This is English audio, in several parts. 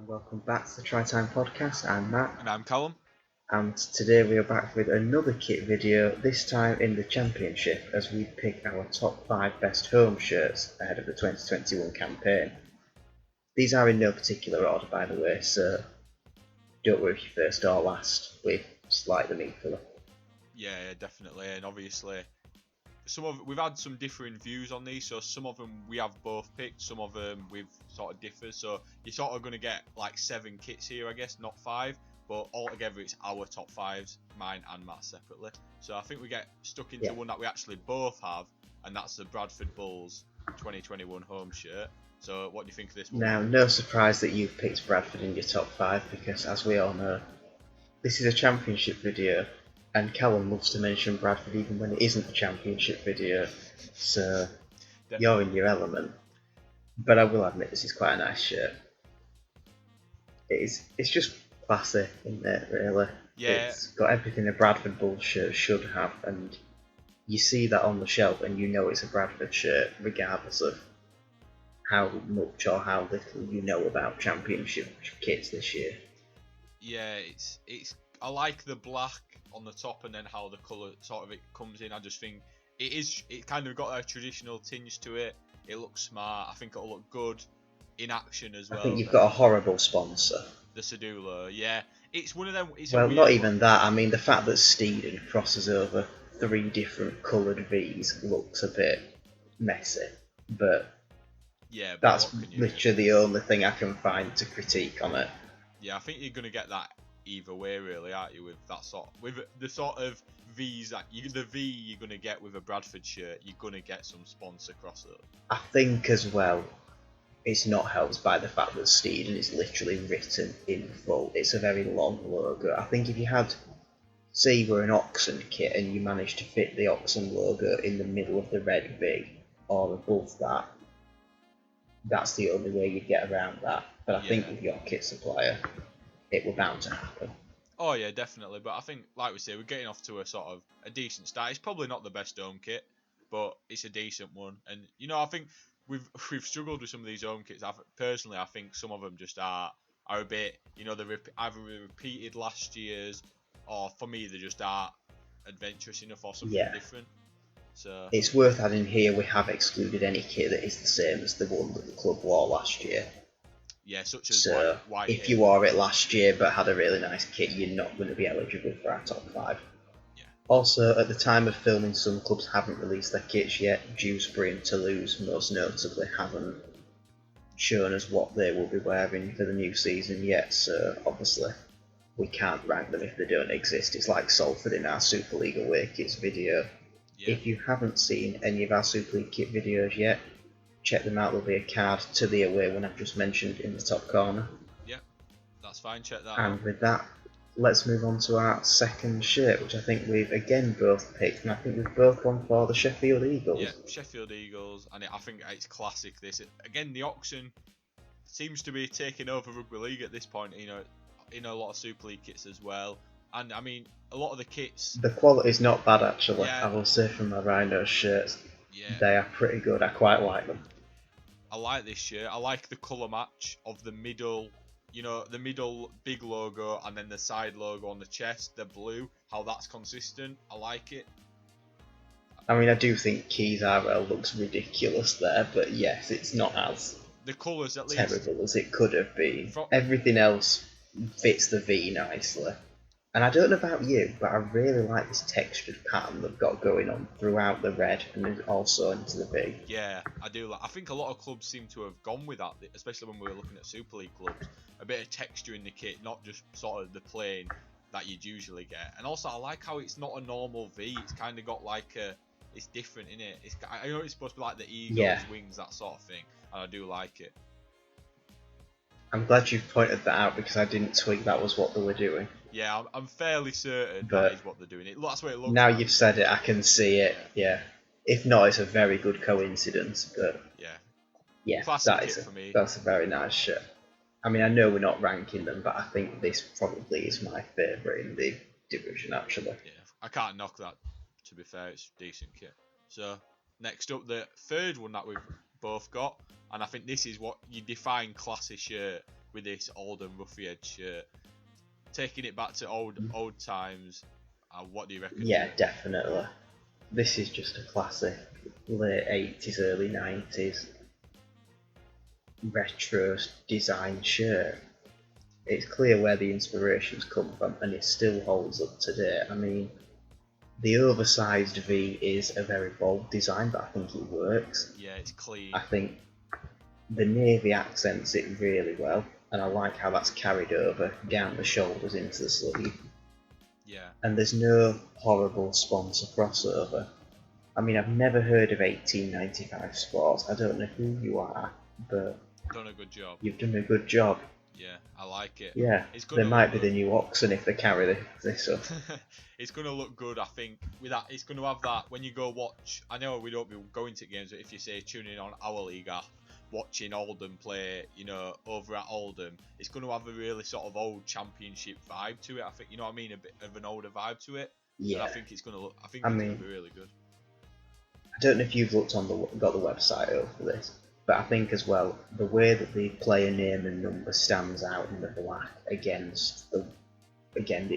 And welcome back to the Try Time Podcast. I'm Matt, And I'm Callum. and today we are back with another kit video, this time in the Championship, as we pick our top 5 best home shirts ahead of the 2021 campaign. These are in no particular order, by the way, so don't worry if you're first or last, we like them equally. Yeah, definitely, and obviously, we've had some differing views on these. So some of them we have both picked, some of them we've sort of differed. So you're sort of going to get like 7 kits here, I guess, not 5. But altogether, it's our top 5s, mine and Matt separately. So I think we get stuck into one that we actually both have, and that's the Bradford Bulls 2021 home shirt. So what do you think of this one? Now, no surprise that you've picked Bradford in your top 5, because as we all know, this is a Championship video, and Callum loves to mention Bradford even when it isn't a Championship video, so you're in your element. But I will admit, this is quite a nice shirt. It's just classy, isn't it, really? Yeah. It's got everything a Bradford Bulls shirt should have, and you see that on the shelf and you know it's a Bradford shirt, regardless of how much or how little you know about Championship kits this year. Yeah, it's I like the black on the top and then how the colour sort of it comes in. I just think it kind of got a traditional tinge to it. It looks smart. I think it'll look good in action as well. I think you've got a horrible sponsor. The Sedulo, yeah. It's one of them. Well, not even that. I mean, the fact that Steeden crosses over 3 different coloured V's looks a bit messy, but yeah, that's literally the only thing I can find to critique on it. Yeah, I think you're gonna get that either way, really, aren't you? With that with the sort of V's that the V you're gonna get with a Bradford shirt, you're gonna get some sponsor crossover. I think as well, it's not helped by the fact that Steeden is literally written in full. It's a very long logo. I think if you had, say you were an Oxen kit and you managed to fit the Oxen logo in the middle of the red V or above that, that's the only way you'd get around that. But I think with your kit supplier, it were bound to happen. Oh yeah, definitely. But I think, like we say, we're getting off to a sort of a decent start. It's probably not the best home kit, but it's a decent one. And I think we've struggled with some of these home kits. Personally, I think some of them just are a bit, they're either repeated last year's, or for me they just aren't adventurous enough or something different. So it's worth adding here, we have excluded any kit that is the same as the one that the club wore last year. Yeah, such as white if you wore it last year but had a really nice kit, you're not going to be eligible for our top 5. Yeah. Also, at the time of filming, some clubs haven't released their kits yet. Dewsbury and Toulouse, most notably, haven't shown us what they will be wearing for the new season yet, so obviously we can't rank them if they don't exist. It's like Salford in our Super League away kits video. If you haven't seen any of our Super League kit videos yet, check them out. There'll be a card to the away one I've just mentioned in the top corner. Yep, that's fine, check that and out. With that, let's move on to our second shirt, which I think we've again both picked, and I think we've both gone for the Sheffield Eagles. Yeah, Sheffield Eagles, and I think it's classic this. Again, the Oxen seems to be taking over Rugby League at this point, in a lot of Super League kits as well. And I mean, a lot of the kits, the quality's not bad actually. I will say, from my Rhinos shirts, they are pretty good. I quite like them. I like this shirt. I like the colour match of the middle, the middle big logo and then the side logo on the chest, the blue, how that's consistent. I like it. I mean, I do think Keys RL looks ridiculous there, but yes, it's not as the colours at least terrible as it could have been. Everything else fits the V nicely. And I don't know about you, but I really like this textured pattern they've got going on throughout the red and also into the V. Yeah, I do. I think a lot of clubs seem to have gone with that, especially when we were looking at Super League clubs. A bit of texture in the kit, not just sort of the plain that you'd usually get. And also, I like how it's not a normal V. It's kind of got like it's different in it. I know it's supposed to be like the Eagles wings, that sort of thing, and I do like it. I'm glad you pointed that out because I didn't twig that was what they were doing. Yeah, I'm fairly certain that is what they're doing. That's what it looks now like. You've said it, I can see it. Yeah. If not, it's a very good coincidence. But yeah, that's a very nice shirt. I mean, I know we're not ranking them, but I think this probably is my favourite in the division, actually. Yeah, I can't knock that, to be fair. It's a decent kit. So, next up, the third one that we've both got, and I think this is what you define classy shirt with this Oldham roughy edge shirt. Taking it back to old times. What do you reckon? Yeah, definitely. This is just a classic late 80s, early 90s retro design shirt. It's clear where the inspirations come from, and it still holds up today. I mean, the oversized V is a very bold design, but I think it works. Yeah, it's clean. I think the navy accents it really well, and I like how that's carried over down the shoulders into the sleeve. Yeah. And there's no horrible sponsor crossover. I mean, I've never heard of 1895 Sports. I don't know who you are, but Done a good job. you've done a good job. Yeah, I like it. Yeah, they might be the new Oxen if they carry this up. It's going to look good, I think. With that, it's going to have that when you go watch. I know we don't be going to games, but if you say tuning on our league app, watching Oldham play, over at Oldham, it's going to have a really sort of old championship vibe to it. I think, you know what I mean, a bit of an older vibe to it. Yeah, and I think it's going to look. I think it's going to be really good. I don't know if you've got the website over for this, but I think as well the way that the player name and number stands out in the black against the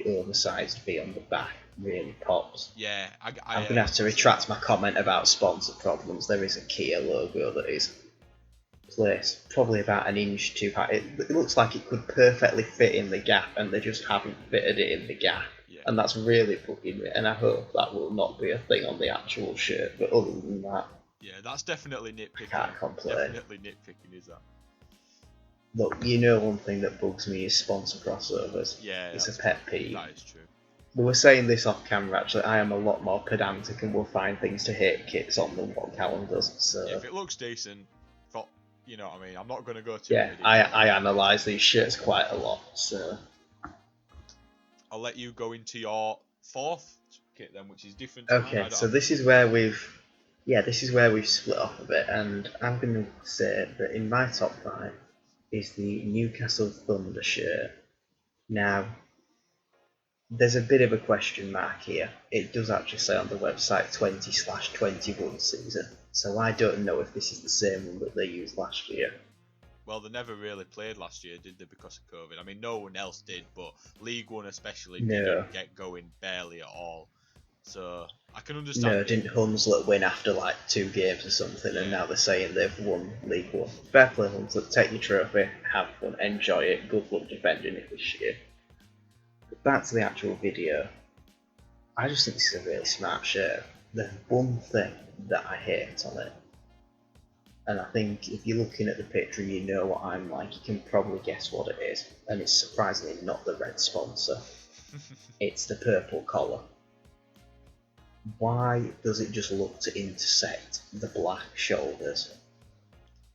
oversized V on the back really pops. Yeah, I'm gonna have to retract my comment about sponsor problems. There is a Kia logo that is placed probably about an inch too high. It looks like it could perfectly fit in the gap, and they just haven't fitted it in the gap. Yeah. And that's really bugging me, and I hope that will not be a thing on the actual shirt. But other than that, yeah, that's definitely nitpicking. Can't complain. Definitely nitpicking, is that? look, one thing that bugs me is sponsor crossovers. Yeah, It's a pet peeve. That is true. We were saying this off camera actually. I am a lot more pedantic and will find things to hate kits on than what Callum does. So Yeah, if it looks decent, you know what I mean. I'm not going to go too. yeah, I analyse these shirts quite a lot. So I'll let you go into your fourth kit then, which is different. okay, so this is where we've split off a bit, and I'm going to say that in my top 5 is the Newcastle Thunder shirt. Now, there's a bit of a question mark here. It does actually say on the website 20/21 season, so I don't know if this is the same one that they used last year. Well, they never really played last year, did they, because of COVID? I mean, no one else did, but League One especially didn't get going barely at all. So I can understand. No, didn't Hunslet win after like 2 games or something, and now they're saying they've won League One. Fair play, Hunslet. Take your trophy, have fun, enjoy it. Good luck defending it this year. But back to the actual video. I just think this is a really smart shirt. There's one thing that I hate on it, and I think if you're looking at the picture and you know what I'm like, you can probably guess what it is. And it's surprisingly not the red sponsor. It's the purple collar. Why does it just look to intersect the black shoulders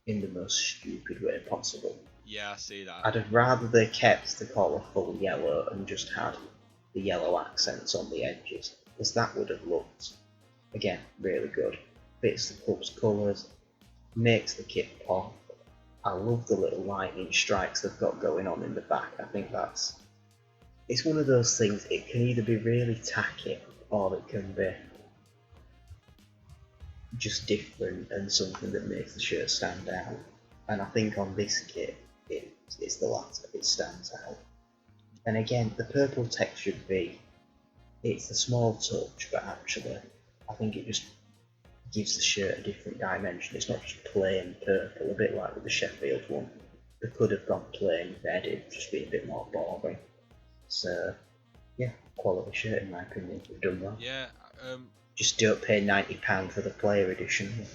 in the most stupid way possible? Yeah, I see that. I'd have rather they kept the collar full yellow and just had the yellow accents on the edges, because that would have looked, again, really good. Fits the club's colours, makes the kit pop. I love the little lightning strikes they've got going on in the back. I think it's one of those things, it can either be really tacky or it can be just different and something that makes the shirt stand out. And I think on this kit, it's the latter, it stands out. And again, the purple textured V, it's a small touch, but actually, I think it just gives the shirt a different dimension. It's not just plain purple, a bit like with the Sheffield one. They could have gone plain red, it'd just be a bit more boring. So, yeah, quality shirt in my opinion. We've done well. Yeah. Just don't pay £90 for the player edition.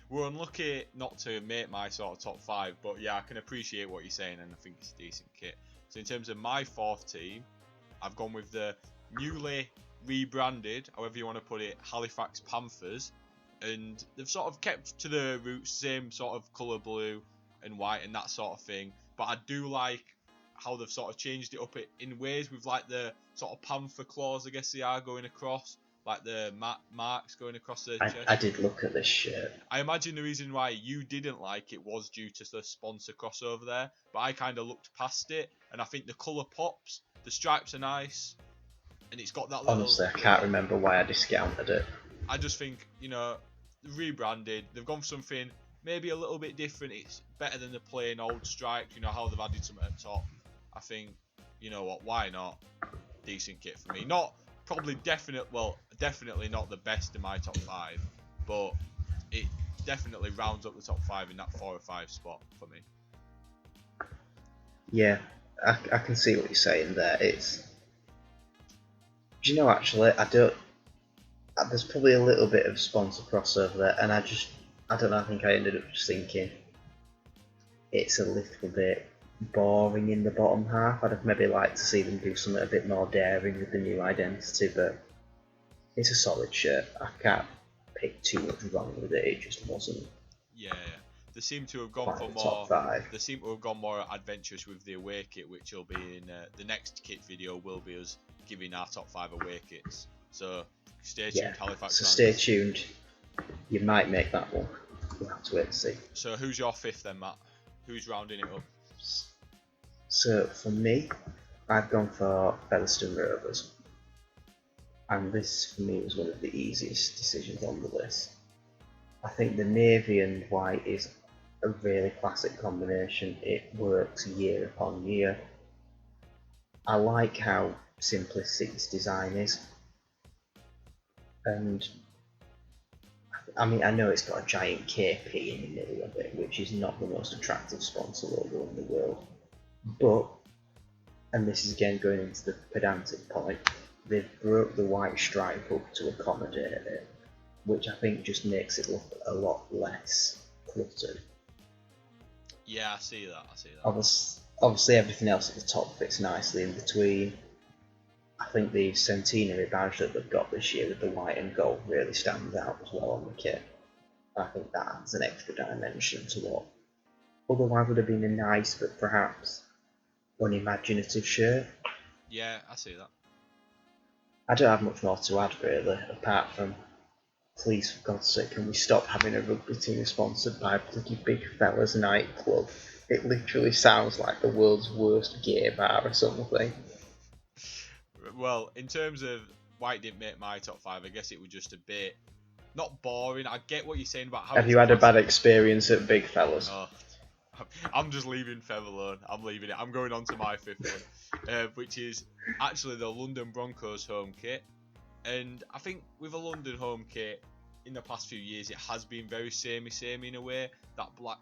We're unlucky not to make my sort of top 5, but yeah, I can appreciate what you're saying, and I think it's a decent kit. So in terms of my fourth team, I've gone with the newly rebranded, however you want to put it, Halifax Panthers, and they've sort of kept to the roots, same sort of colour blue and white and that sort of thing, but I do like how they've sort of changed it up in ways with like the sort of panther claws, I guess they are, going across, like the marks going across the chest. I did look at this shirt. I imagine the reason why you didn't like it was due to the sponsor crossover there, but I kind of looked past it, and I think the colour pops, the stripes are nice, and it's got that little... Honestly, I can't remember why I discounted it. I just think, rebranded, they've gone for something maybe a little bit different. It's better than the plain old stripes. You know how they've added some at the top. I think, you know what? Why not? Decent kit for me. Not probably definitely not the best in my top 5, but it definitely rounds up the top 5 in that 4 or 5 spot for me. Yeah, I can see what you're saying there. It's, do you know, actually, I don't. There's probably a little bit of sponsor crossover there, and I don't know. I think I ended up just thinking it's a little bit boring in the bottom half. I'd have maybe liked to see them do something a bit more daring with the new identity, but it's a solid shirt. I can't pick too much wrong with it. It just wasn't. Yeah. They seem to have gone for more. Top 5. They seem to have gone more adventurous with the away kit, which will be in the next kit video. Will be us giving our top 5 away kits. So stay tuned, Halifax. So stay tuned. You might make that one. We'll have to wait and see. So who's your 5th then, Matt? Who's rounding it up? So for me, I've gone for Featherstone Rovers, and this for me was one of the easiest decisions on the list. I think the navy and white is a really classic combination. It works year upon year. I like how simplistic this design is, and I mean, I know it's got a giant KP in the middle of it, which is not the most attractive sponsor logo in the world. But, and this is again going into the pedantic point, they've broke the white stripe up to accommodate it, which I think just makes it look a lot less cluttered. Yeah, I see that. Obviously everything else at the top fits nicely in between. I think the centenary badge that they've got this year with the white and gold really stands out as well on the kit. I think that adds an extra dimension to what otherwise would have been a nice but perhaps unimaginative shirt. Yeah, I see that. I don't have much more to add really, apart from please for God's sake can we stop having a rugby team sponsored by bloody Big Fella's nightclub. It literally sounds like the world's worst gay bar or something. Well, in terms of why it didn't make my top 5, I guess it was just a bit not boring. I get what you're saying about how. Have you had a bad experience at Big Fellas? Oh, I'm just leaving Fev alone. I'm leaving it. I'm going on to my 5th one, which is actually the London Broncos home kit. And I think with a London home kit, in the past few years, it has been very samey in a way. That black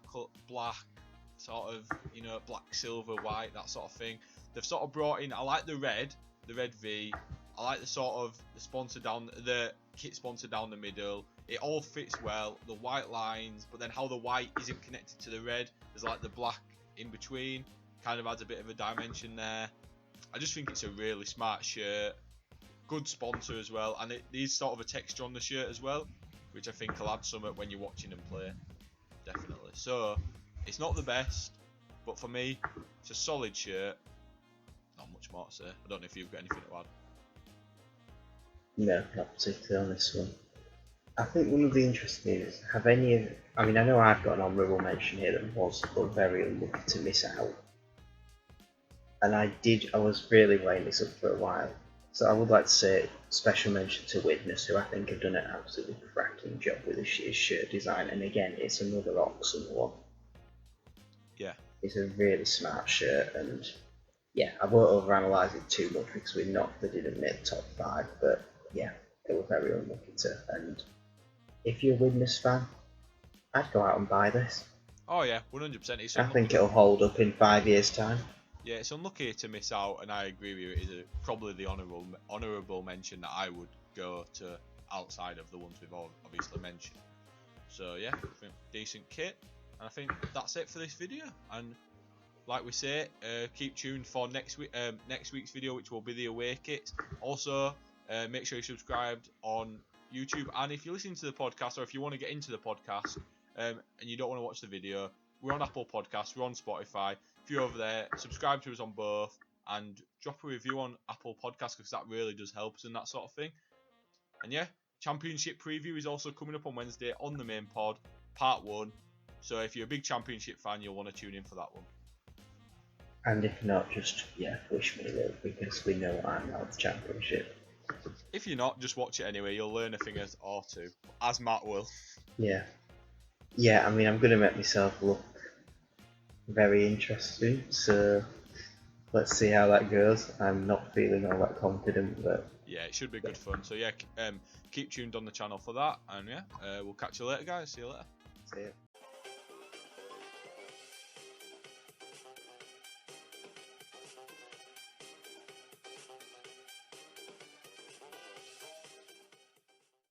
sort of, you know, black, silver, white, that sort of thing. They've sort of brought in. I like the red V. I like the sort of the kit sponsor down the middle. It all fits well. The white lines, but then how the white isn't connected to the red. There's like the black in between. Kind of adds a bit of a dimension there. I just think it's a really smart shirt. Good sponsor as well, and it needs sort of a texture on the shirt as well, which I think will add something when you're watching them play. Definitely. So it's not the best, but for me, it's a solid shirt. Not much more to say. I don't know if you've got anything to add. No, not particularly on this one. I think one of the interesting is, have any of, I mean, I know I've got an honourable mention here that was very unlucky to miss out. And I was really weighing this up for a while. So I would like to say special mention to Witness, who I think have done an absolutely cracking job with his shirt design. And again, it's another Oxen one. Yeah. It's a really smart shirt, and yeah, I won't overanalyze it too much because they didn't make the top 5, but yeah, they were very unlucky to. And if you're a Witness fan, I'd go out and buy this. Oh yeah, 100%. I think it'll hold up in 5 years' time. Yeah, it's unlucky to miss out, and I agree with you. It is probably the honourable mention that I would go to outside of the ones we've obviously mentioned. So yeah, I think decent kit, and I think that's it for this video. And like we say, keep tuned for next week's video, which will be the away kits. Also, make sure you're subscribed on YouTube, and if you're listening to the podcast, or if you want to get into the podcast and you don't want to watch the video, we're on Apple Podcasts, we're on Spotify. If you're over there, subscribe to us on both, and drop a review on Apple Podcasts, because that really does help us and that sort of thing. And yeah, Championship preview is also coming up on Wednesday on the main pod, part 1. So if you're a big Championship fan, you'll want to tune in for that one. And if not, just wish me luck, because we know I'm out of the Championship. If you're not, just watch it anyway. You'll learn a thing or two, as Matt will. Yeah. Yeah, I mean, I'm going to make myself look very interesting, so let's see how that goes. I'm not feeling all that confident, but Yeah, it should be good fun. So yeah, keep tuned on the channel for that, and yeah, we'll catch you later, guys. See you later. see ya.